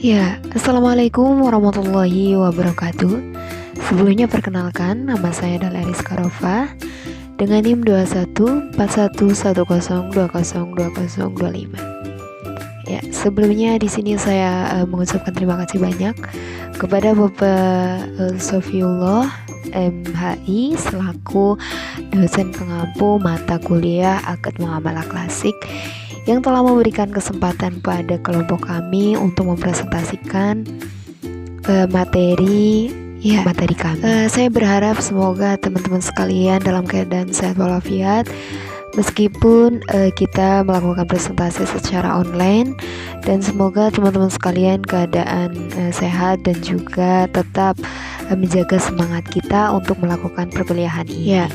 Ya, Assalamualaikum warahmatullahi wabarakatuh. Sebelumnya perkenalkan, nama saya adalah Eriska Rofa dengan NIM 214110202025. Ya, sebelumnya di sini saya mengucapkan terima kasih banyak kepada Bapak Sofiullah MHI selaku dosen pengampu mata kuliah Akad Muamalah Klasik yang telah memberikan kesempatan pada kelompok kami untuk mempresentasikan materi kami. Saya berharap semoga teman-teman sekalian dalam keadaan sehat walafiat meskipun kita melakukan presentasi secara online, dan semoga teman-teman sekalian keadaan sehat dan juga tetap menjaga semangat kita untuk melakukan perkuliahan ini.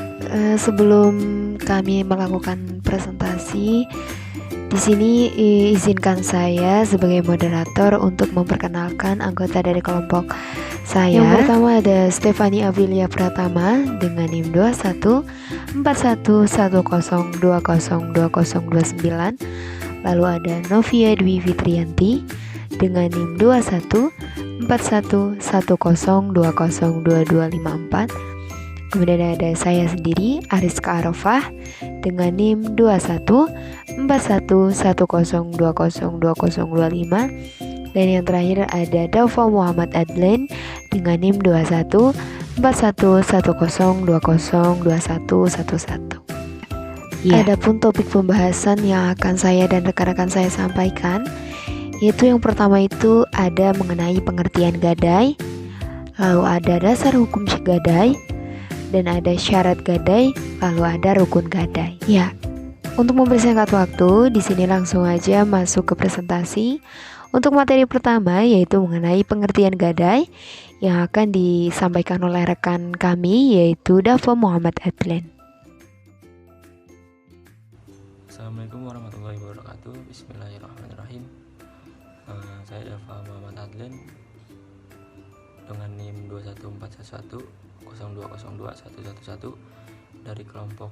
Sebelum kami melakukan presentasi, di sini izinkan saya sebagai moderator untuk memperkenalkan anggota dari kelompok saya. Yang pertama ada Stefani Aprilia Pratama dengan NIM 214110202029. Lalu ada Novia Dwi Fitrianti dengan NIM 214110202254. Kemudian ada saya sendiri, Ariska Arofah, dengan NIM 214110202025. Dan yang terakhir ada Daufa Muhammad Adlen dengan NIM 214110202111. Adapun topik pembahasan yang akan saya dan rekan-rekan saya sampaikan, yaitu yang pertama itu ada mengenai pengertian gadai, lalu ada dasar hukum gadai, dan ada syarat gadai, lalu ada rukun gadai. Untuk mempersingkat waktu, di sini langsung aja masuk ke presentasi. Untuk materi pertama yaitu mengenai pengertian gadai yang akan disampaikan oleh rekan kami yaitu Daufa Muhammad Adlen. Assalamualaikum warahmatullahi wabarakatuh. Bismillahirrahmanirrahim. Saya Daufa Muhammad Adlen dengan NIM 214110202111 dari kelompok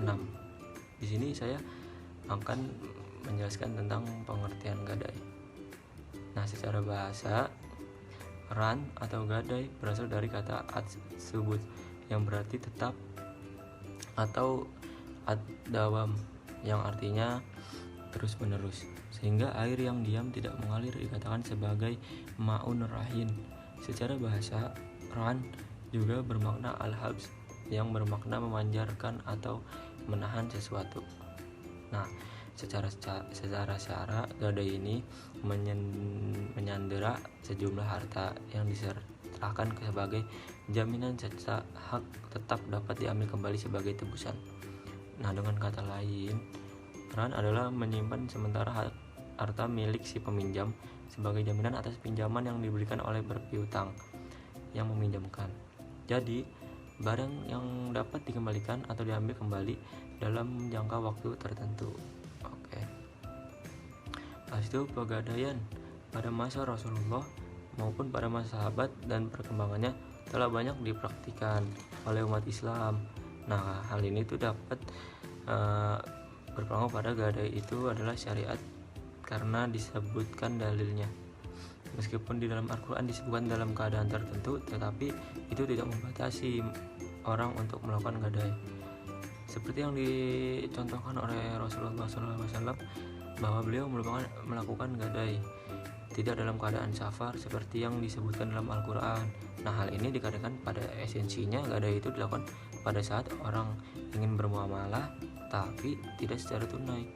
6. Di sini saya akan menjelaskan tentang pengertian gadai. Nah, secara bahasa, ran atau gadai berasal dari kata ad-subut yang berarti tetap atau ad-dawam yang artinya terus-menerus, sehingga air yang diam tidak mengalir dikatakan sebagai ma'un rahin. Secara bahasa, ran juga bermakna al-habs yang bermakna memanjarkan atau menahan sesuatu. Nah, secara syara gadai ini menyandera sejumlah harta yang diserahkan sebagai jaminan serta hak tetap dapat diambil kembali sebagai tebusan. Nah, dengan kata lain, ran adalah menyimpan sementara harta milik si peminjam sebagai jaminan atas pinjaman yang diberikan oleh berpiutang yang meminjamkan. Jadi, barang yang dapat dikembalikan atau diambil kembali dalam jangka waktu tertentu. Habis itu pegadaian pada masa Rasulullah maupun pada masa sahabat dan perkembangannya telah banyak dipraktikkan oleh umat Islam. Nah, hal ini tuh dapat berpengaruh pada gadai itu adalah syariat karena disebutkan dalilnya. Meskipun di dalam Al-Quran disebutkan dalam keadaan tertentu, tetapi itu tidak membatasi orang untuk melakukan gadai. Seperti yang dicontohkan oleh Rasulullah SAW bahwa beliau melakukan gadai tidak dalam keadaan safar seperti yang disebutkan dalam Al-Quran. Nah, hal ini dikarenakan pada esensinya gadai itu dilakukan pada saat orang ingin bermuamalah tapi tidak secara tunai.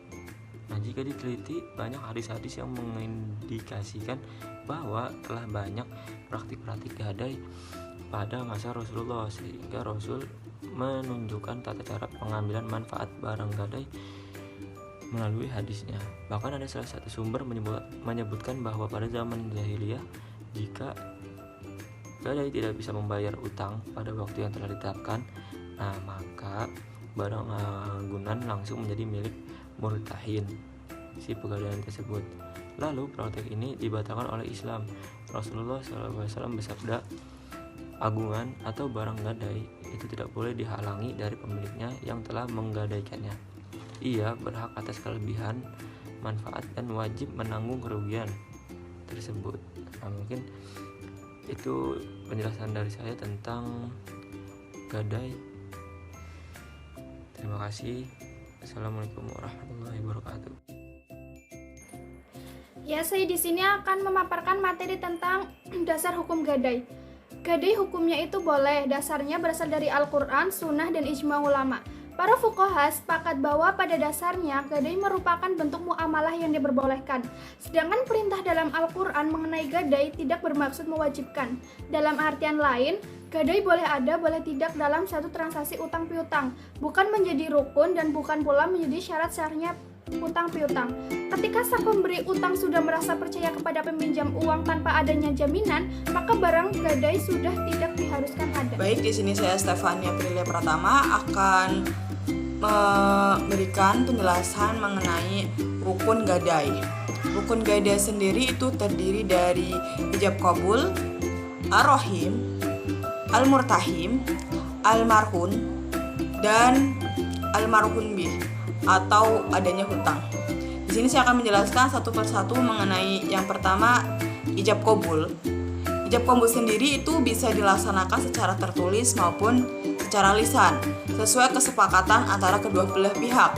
Nah, jika diteliti, banyak hadis-hadis yang mengindikasikan bahwa telah banyak praktik-praktik gadai pada masa Rasulullah, sehingga Rasul menunjukkan tata cara pengambilan manfaat barang gadai melalui hadisnya. Bahkan ada salah satu sumber menyebutkan bahwa pada zaman jahiliyah, jika gadai tidak bisa membayar utang pada waktu yang telah ditetapkan, nah maka barang agunan langsung menjadi milik murtahin si pegadaian tersebut. Lalu praktek ini dibatalkan oleh Islam. Rasulullah SAW bersabda, agungan atau barang gadai itu tidak boleh dihalangi dari pemiliknya yang telah menggadaikannya. Ia berhak atas kelebihan manfaat dan wajib menanggung kerugian. tersebut. Nah, mungkin itu penjelasan dari saya tentang gadai. Terima kasih. Assalamualaikum warahmatullahi wabarakatuh. Ya, saya di sini akan memaparkan materi tentang dasar hukum gadai. Gadai hukumnya itu boleh, dasarnya berasal dari Al-Quran, Sunnah, dan Ijma ulama. Para fuqaha sepakat bahwa pada dasarnya gadai merupakan bentuk muamalah yang diperbolehkan. Sedangkan perintah dalam Al-Quran mengenai gadai tidak bermaksud mewajibkan. Dalam artian lain, gadai boleh ada, boleh tidak dalam satu transaksi utang piutang, bukan menjadi rukun dan bukan pula menjadi syarat sahnya utang piutang. Ketika sang pemberi utang sudah merasa percaya kepada peminjam uang tanpa adanya jaminan, maka barang gadai sudah tidak diharuskan ada. Baik, di sini saya Stefania Prilia Pratama akan memberikan penjelasan mengenai rukun gadai. Rukun gadai sendiri itu terdiri dari ijab qabul, ar-rahim, al-murtahim, al-marhun, dan al-marhun bih atau adanya hutang. Di sini saya akan menjelaskan satu persatu mengenai yang pertama, ijab qabul. Ijab qabul sendiri itu bisa dilaksanakan secara tertulis maupun secara lisan sesuai kesepakatan antara kedua belah pihak.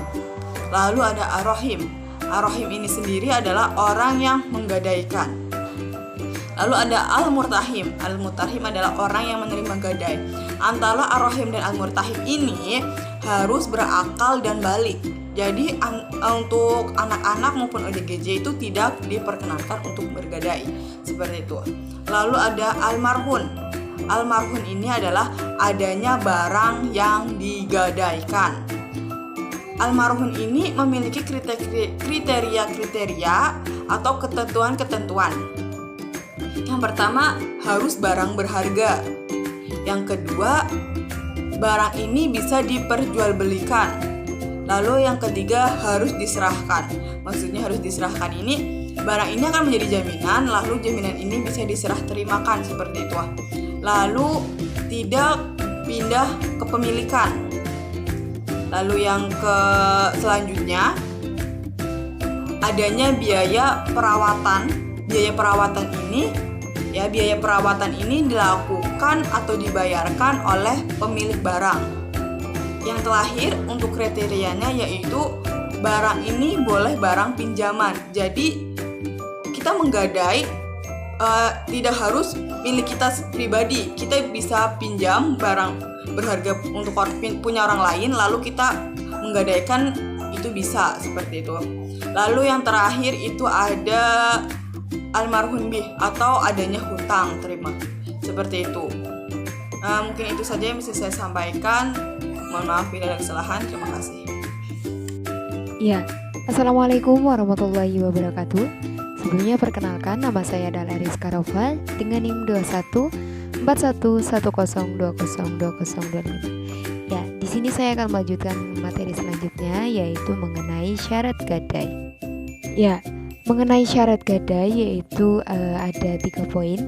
Lalu ada ar-rahim. Ar-rahim ini sendiri adalah orang yang menggadaikan. Lalu ada al-murtahim. Al-murtahim adalah orang yang menerima gadai. Antara ar-rahim dan al-murtahim ini harus berakal dan balik. Jadi untuk anak-anak maupun ODGJ itu tidak diperkenankan untuk bergadai. Seperti itu. Lalu ada al-marhun. Al-marhun ini adalah adanya barang yang digadaikan. Al-marhun ini memiliki kriteria-kriteria atau ketentuan-ketentuan. Yang pertama, harus barang berharga. Yang kedua, barang ini bisa diperjualbelikan. Lalu yang ketiga, harus diserahkan. Maksudnya harus diserahkan ini, barang ini akan menjadi jaminan, lalu jaminan ini bisa diserah terimakan seperti itu. Lalu tidak pindah kepemilikan. Lalu yang selanjutnya, adanya biaya perawatan. Biaya perawatan ini dilakukan atau dibayarkan oleh pemilik barang. Yang terakhir untuk kriterianya yaitu barang ini boleh barang pinjaman. Jadi kita menggadai tidak harus milik kita pribadi. Kita bisa pinjam barang berharga untuk punya orang lain, lalu kita menggadaikan, itu bisa seperti itu. Lalu yang terakhir itu ada almarhum bih atau adanya hutang terima, seperti itu. Mungkin itu saja yang bisa saya sampaikan. Mohon maaf bila ada kesalahan. Terima kasih. Ya, Assalamualaikum warahmatullahi wabarakatuh. Sebelumnya perkenalkan, nama saya adalah Rizka Rofa dengan NIM 214110202025. Ya, di sini saya akan melanjutkan materi selanjutnya yaitu mengenai syarat gadai. Ya, mengenai syarat gadai yaitu ada 3 poin.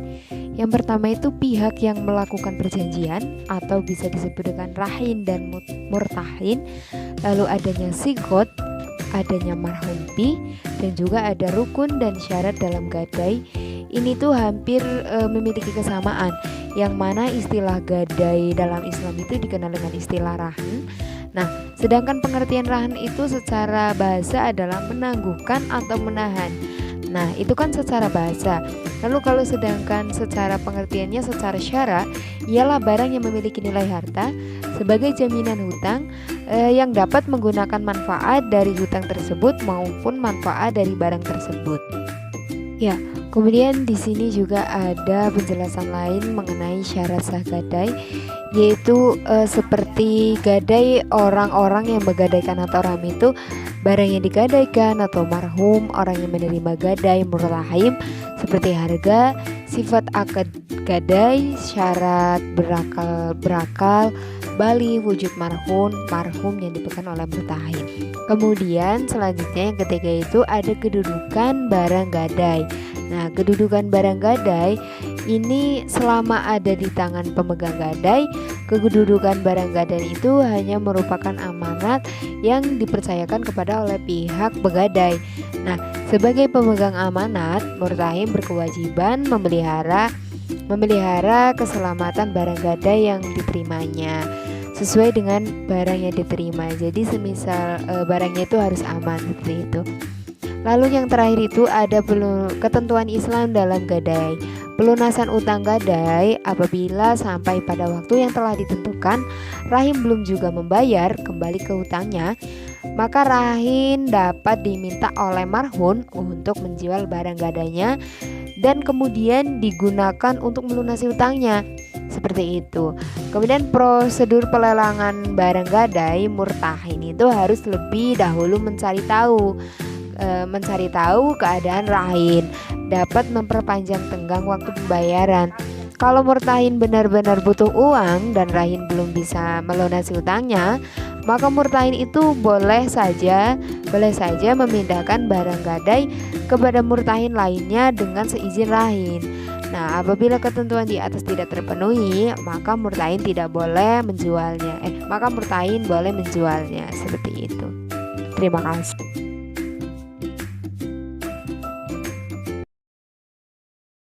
Yang pertama itu pihak yang melakukan perjanjian atau bisa disebut dengan rahin dan murtahin. Lalu adanya sigot, adanya marhumpi, dan juga ada rukun dan syarat dalam gadai. Ini tuh hampir memiliki kesamaan, yang mana istilah gadai dalam Islam itu dikenal dengan istilah rahan. Nah, sedangkan pengertian rahan itu secara bahasa adalah menangguhkan atau menahan. Nah, itu kan secara bahasa. Lalu kalau sedangkan secara pengertiannya secara syara, ialah barang yang memiliki nilai harta sebagai jaminan hutang yang dapat menggunakan manfaat dari hutang tersebut maupun manfaat dari barang tersebut. Ya, kemudian di sini juga ada penjelasan lain mengenai syarat sah gadai, yaitu seperti gadai orang-orang yang menggadaikan atau rahim itu barang yang digadaikan, atau marhum orang yang menerima gadai, murtahim seperti harga, sifat akad gadai, syarat berakal, bali, wujud marhum yang dipegang oleh murtahim. Kemudian selanjutnya yang ketiga itu ada kedudukan barang gadai. Nah, kedudukan barang gadai ini selama ada di tangan pemegang gadai, kedudukan barang gadai itu hanya merupakan amanat yang dipercayakan kepada oleh pihak pegadai. Nah, Sebagai pemegang amanat, murtahin berkewajiban memelihara keselamatan barang gadai yang diterimanya sesuai dengan barang yang diterima. Jadi semisal barangnya itu harus aman seperti itu. Lalu yang terakhir itu ada ketentuan Islam dalam gadai. Pelunasan utang gadai apabila sampai pada waktu yang telah ditentukan rahim belum juga membayar kembali ke hutangnya, maka rahin dapat diminta oleh marhun untuk menjual barang gadainya dan kemudian digunakan untuk melunasi hutangnya. Seperti itu. Kemudian prosedur pelelangan barang gadai murtahin itu harus lebih dahulu mencari tahu keadaan rahin, dapat memperpanjang tenggang waktu pembayaran. Kalau murtahin benar-benar butuh uang dan rahin belum bisa melunasi hutangnya, maka murtahin itu boleh saja memindahkan barang gadai kepada murtahin lainnya dengan seizin rahin. Nah, apabila ketentuan di atas tidak terpenuhi, maka murtahin boleh menjualnya. Seperti itu. Terima kasih.